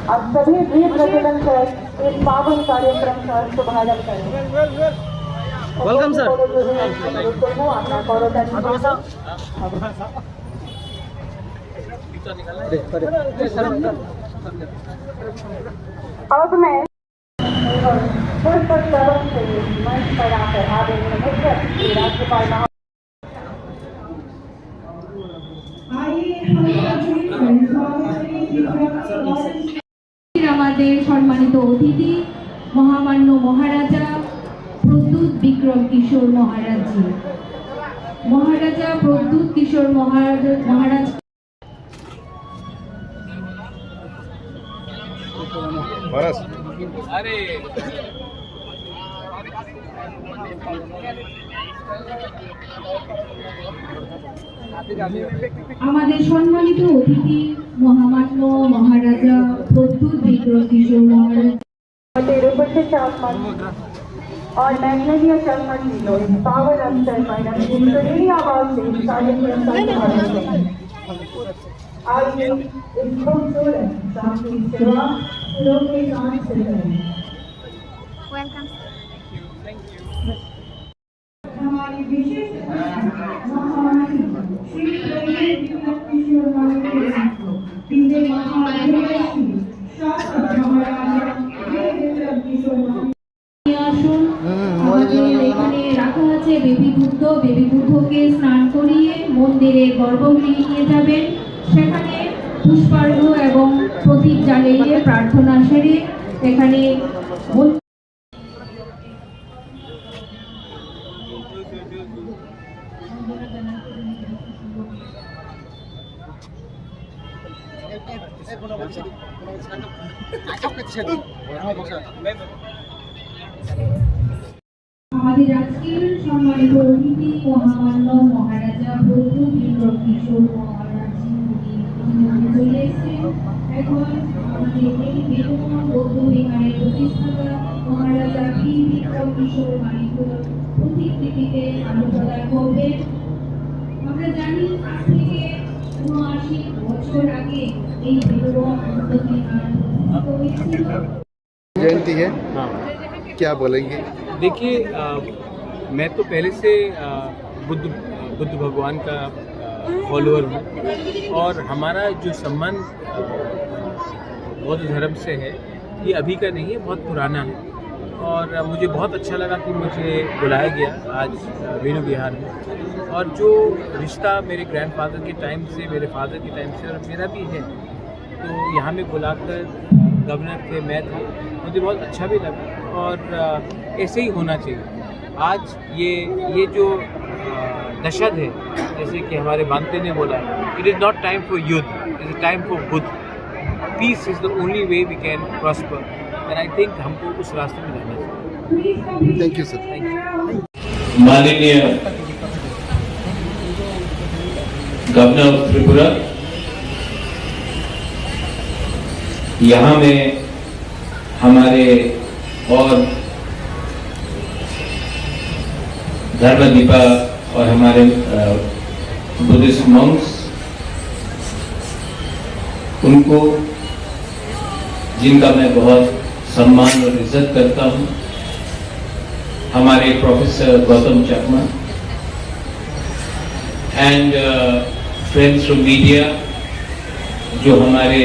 अब सभी वीर प्रज्वलन कर इस पावन कार्यक्रम का शुभारंभ करें। Welcome sir. अब मैं पुष्प शरण से मंच पर आकर आदरणीय मुख्य अतिथि राज्यपाल আমাদের সম্মানিত অতিথি মহামান্য মহারাজা প্রদ্যুৎ বিক্রম কিশোর মহারাজজি। মহারাজা প্রদ্যুৎ কিশোর মহারাজ আমাদের সম্মানিত অতিথি মহামান্য মহারাজা প্রদ্যুৎ বিক্রম কিশোর মহারাজ और मैग्नेलिया शर्मा जी लो इस पावन अवसर पर अपनी सुरीली आवाज से कार्यक्रम का शुभारंभ करें। आइए इस खूबसूरत शाम की शुरुआत लोग के गान से करें। हमारी विशेष महामहिम श्री प्रद्युत किशोर महाराज जिनके महामहिम शासक महाराजा विक्रम किशोर আসুন। আমাদের এখানে রাখা আছে বেবি বুদ্ধকে স্নান করিয়ে মন্দিরে গর্ভগৃহে নিয়ে যাবেন। সেখানে পুষ্পার্ঘ্য এবং প্রদীপ জ্বালিয়ে প্রার্থনা সেরে এখানে আমাদের আজকের সম্মানিত অতিথি মহামান্য মহারাজা প্রদ্যুৎ বিক্রম কিশোর মহারাজজি চলে এসেছেন। এখন আমাদের এই বেলুমা বৌদ্ধ বিহারের প্রতিষ্ঠাতা মহারাজা বীর বিক্রম কিশোর মানিকর প্রতিকৃতিতে আলো প্রদান করবেন। আমরা জানি আজ থেকে ৭৯ বছর আগে এই বেলুমা বৌদ্ধ বিহার প্রতিষ্ঠিত হয়েছিল। जयंती है, क्या बोलेंगे? देखिए, मैं तो पहले से बुद्ध भगवान का फॉलोअर हूँ और हमारा जो संबंध बौद्ध धर्म से है ये अभी का नहीं है, बहुत पुराना है। और मुझे बहुत अच्छा लगा कि मुझे बुलाया गया आज वेणु विहार में। और जो रिश्ता मेरे ग्रैंडफादर के टाइम से, मेरे फादर के टाइम से और मेरा भी है, तो यहाँ में बुलाकर गवर्नर थे, मैं था, मुझे बहुत अच्छा भी लगा। और ऐसे ही होना चाहिए। आज ये जो दशद है, जैसे कि हमारे बांते ने बोला, it is not time for युद्ध, it is time for Buddha. Peace is the only way we can prosper and I think हमको उस रास्ते में जाना चाहिए। Thank you sir. Thank you. माननीय गवर्नर ऑफ त्रिपुरा, यहाँ में हमारे और धर्मदीपा और हमारे बुद्धिस्ट मॉन्क्स, उनको जिनका मैं बहुत सम्मान और इज्जत करता हूँ, हमारे professor Gautam Chakma and friends from media जो हमारे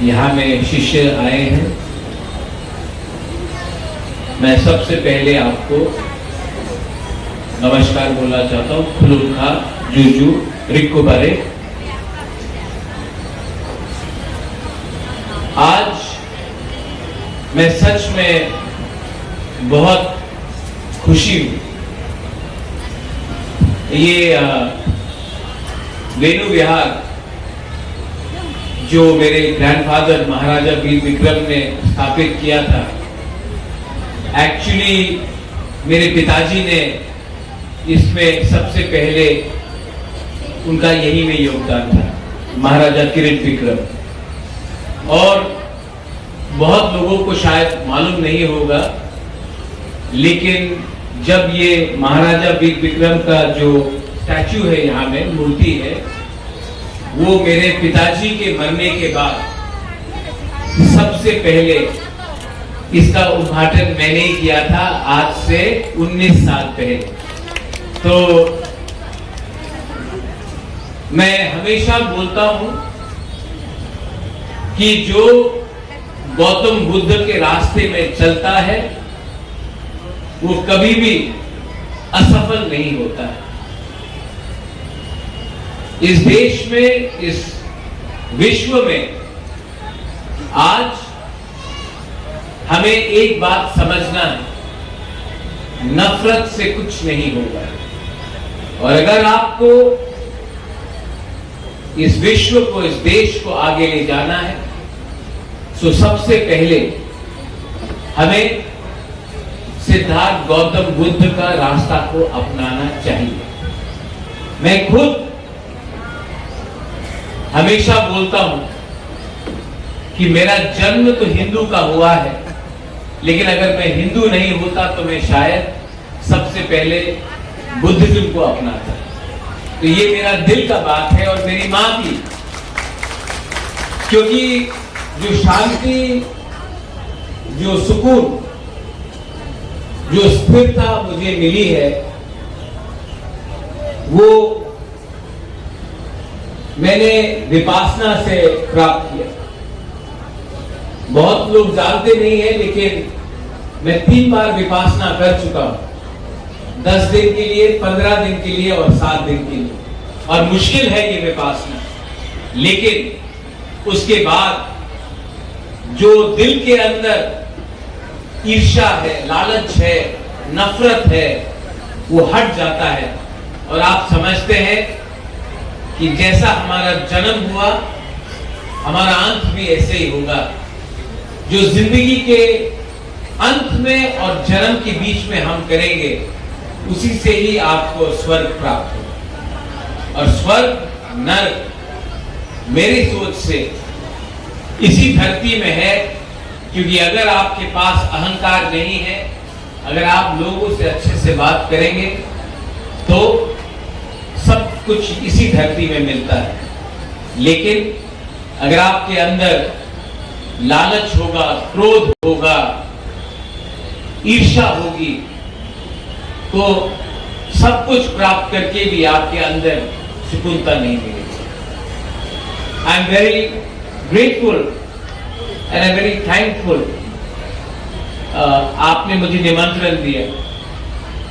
यहाँ में शिष्य आए हैं, मैं सबसे पहले आपको नमस्कार बोलना चाहता हूँ। फुलुखा जूजू रिक्को बारे। आज मैं सच में बहुत खुशी हूँ। ये वेणु विहार जो मेरे ग्रैंडफादर महाराजा वीर विक्रम ने स्थापित किया था, एक्चुअली मेरे पिताजी ने इसमें सबसे पहले उनका यही में योगदान था, महाराजा किरीट विक्रम। और बहुत लोगों को शायद मालूम नहीं होगा, लेकिन जब ये महाराजा वीर विक्रम का जो स्टैचू है, यहाँ में मूर्ति है, वो मेरे पिताजी के मरने के बाद सबसे पहले इसका उद्घाटन मैंने ही किया था, आज से 19 साल पहले। तो मैं हमेशा बोलता हूं कि जो गौतम बुद्ध के रास्ते में चलता है वो कभी भी असफल नहीं होता है। इस देश में, इस विश्व में आज हमें एक बात समझना है, नफरत से कुछ नहीं होगा। और अगर आपको इस विश्व को, इस देश को आगे ले जाना है तो सबसे पहले हमें सिद्धार्थ गौतम बुद्ध का रास्ता को अपनाना चाहिए। मैं खुद हमेशा बोलता हूं कि मेरा जन्म तो हिंदू का हुआ है, लेकिन अगर मैं हिंदू नहीं होता तो मैं शायद सबसे पहले बुद्धिज्म को अपनाता। तो ये मेरा दिल का बात है और मेरी मां की, क्योंकि जो शांति, जो सुकून, जो स्थिरता मुझे मिली है वो मैंने विपासना से प्राप्त किया। बहुत लोग जानते नहीं है, लेकिन मैं 3 बार विपासना कर चुका हूं, 10 दिन के लिए, 15 दिन के लिए और 7 दिन के लिए। और मुश्किल है ये विपासना, लेकिन उसके बाद जो दिल के अंदर ईर्ष्या है, लालच है, नफरत है, वो हट जाता है। और आप समझते हैं कि जैसा हमारा जन्म हुआ, हमारा अंत भी ऐसे ही होगा। जो जिंदगी के अंत में और जन्म के बीच में हम करेंगे, उसी से ही आपको स्वर्ग प्राप्त होगा। और स्वर्ग, नरक मेरी सोच से इसी धरती में है, क्योंकि अगर आपके पास अहंकार नहीं है, अगर आप लोगों से अच्छे से बात करेंगे तो सब कुछ इसी धरती में मिलता है। लेकिन अगर आपके अंदर लालच होगा, क्रोध होगा, ईर्ष्या होगी, तो सब कुछ प्राप्त करके भी आपके अंदर सुकूनता नहीं मिलेगी। I am very grateful and I am very thankful, आपने मुझे निमंत्रण दिया।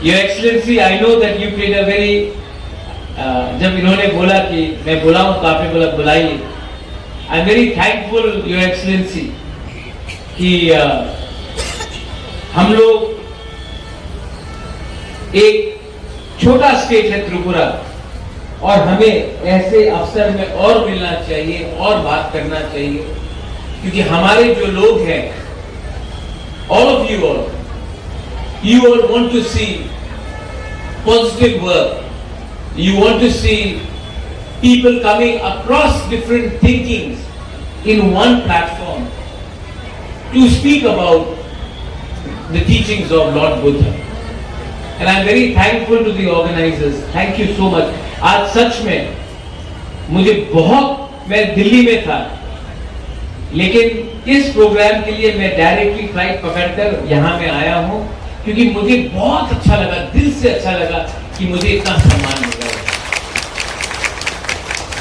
Your excellency, I know that you played a very, जब इन्होंने बोला कि मैं बुलाऊं तो आपने बोला बुलाइए। I am very thankful your excellency कि हम लोग, एक छोटा स्टेट है त्रिपुरा, और हमें ऐसे अवसर में और मिलना चाहिए और बात करना चाहिए, क्योंकि हमारे जो लोग हैं, all of you all want to see positive work. You want to see people coming across different thinkings in one platform to speak about the teachings of Lord Buddha. And I am very thankful to the organizers. Thank you so much. आज सच में मुझे बहुत, मैं दिल्ली में था, लेकिन इस programme के लिए मैं डायरेक्टली फ्लाइट पकड़कर यहाँ में आया हूँ, क्योंकि मुझे बहुत अच्छा लगा, दिल से अच्छा लगा कि मुझे इतना सम्मान मिल रहा है।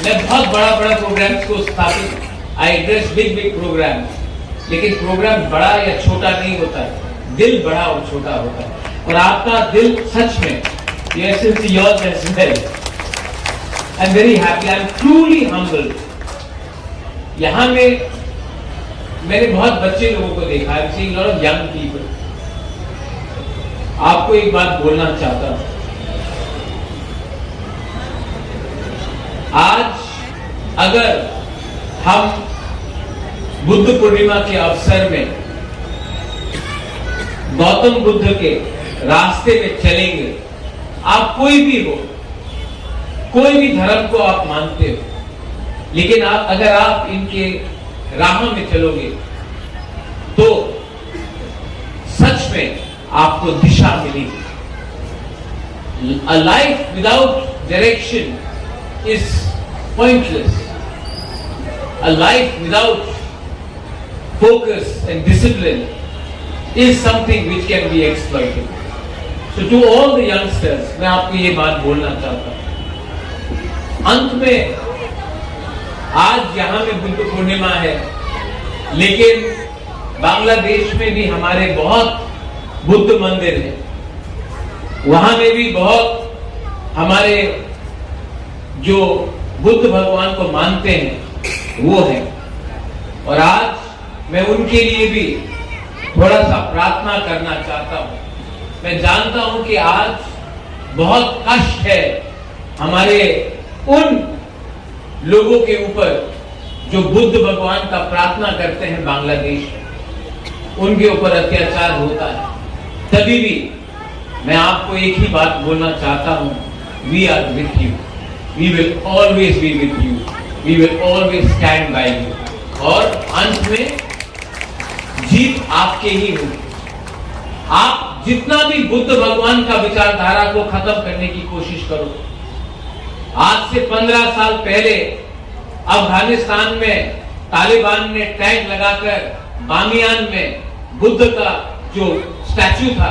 मैं बहुत बड़ा प्रोग्राम्स को स्थापित, आई एड्रेस बिग प्रोग्राम, लेकिन प्रोग्राम बड़ा या छोटा नहीं होता है, दिल बड़ा और छोटा होता है। और आपका दिल सच में, yours as well. I'm very happy. I'm truly humbled. यहाँ में मैंने बहुत बच्चे लोगों को देखा है, seeing lot of young people. आपको एक बात बोलना चाहता हूं। आज अगर हम बुद्ध पूर्णिमा के अवसर में गौतम बुद्ध के रास्ते में चलेंगे, आप कोई भी हो, कोई भी धर्म को आप मानते हो, लेकिन अगर आप इनके राह में चलोगे तो सच में आपको दिशा मिलेगी। A life without direction is pointless. a life without focus and discipline is something which can be exploited. So to all the youngsters, मैं आपको ये बात बोलना चाहता हूँ। अंत में आज यहाँ में बुद्ध पूर्णिमा है, लेकिन बांग्लादेश में भी हमारे बहुत बुद्ध मंदिर हैं, वहां में भी बहुत हमारे जो बुद्ध भगवान को मानते हैं वो है। और आज मैं उनके लिए भी थोड़ा सा प्रार्थना करना चाहता हूं। मैं जानता हूं कि आज बहुत कष्ट है हमारे उन लोगों के ऊपर जो बुद्ध भगवान का प्रार्थना करते हैं बांग्लादेश में, उनके ऊपर अत्याचार होता है। तभी भी मैं आपको एक ही बात बोलना चाहता हूं, we are with you, we will always be with you, we will always stand by you. और अंत में जीत आपके ही होगी। आप जितना भी बुद्ध भगवान का विचारधारा को खत्म करने की कोशिश करो। आज से 15 साल पहले अफगानिस्तान में तालिबान ने टैंक लगाकर बामियान में बुद्ध का जो स्टैच्यू था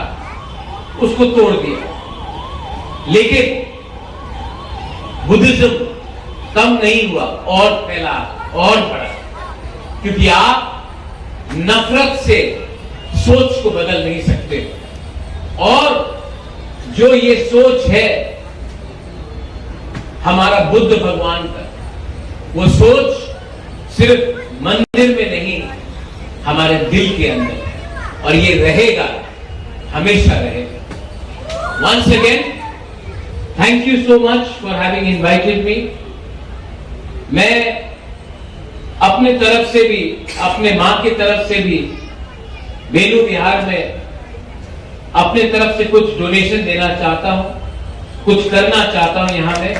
उसको तोड़ दिया, लेकिन बुद्धिज्म कम नहीं हुआ और फैला और बढ़ा, क्योंकि आप नफरत से सोच को बदल नहीं सकते। और जो ये सोच है हमारा बुद्ध भगवान का, वो सोच सिर्फ मंदिर में नहीं, हमारे दिल के अंदर है, और ये रहेगा, हमेशा रहेगा। Once again, thank you so much for having invited me. मैं अपने तरफ से भी, अपने माँ की तरफ से भी बेलू विहार में अपने तरफ से कुछ डोनेशन देना चाहता हूं, कुछ करना चाहता हूं यहाँ में।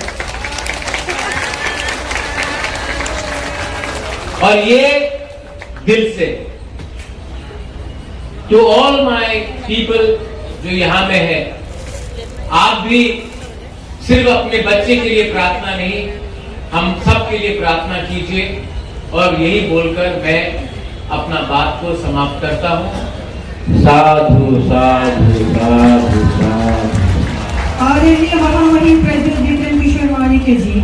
और ये दिल से टू ऑल माय पीपल जो यहाँ में है, आप भी सिर्फ अपने बच्चे के लिए प्रार्थना नहीं, हम सब के लिए प्रार्थना कीजिए। और यही बोलकर मैं अपना बात को समाप्त करता हूँ। साधु साधु साधु साधु। आदरणीय महामहिम प्रेसिडेंट जितेंद्र किशोर मालिक जी।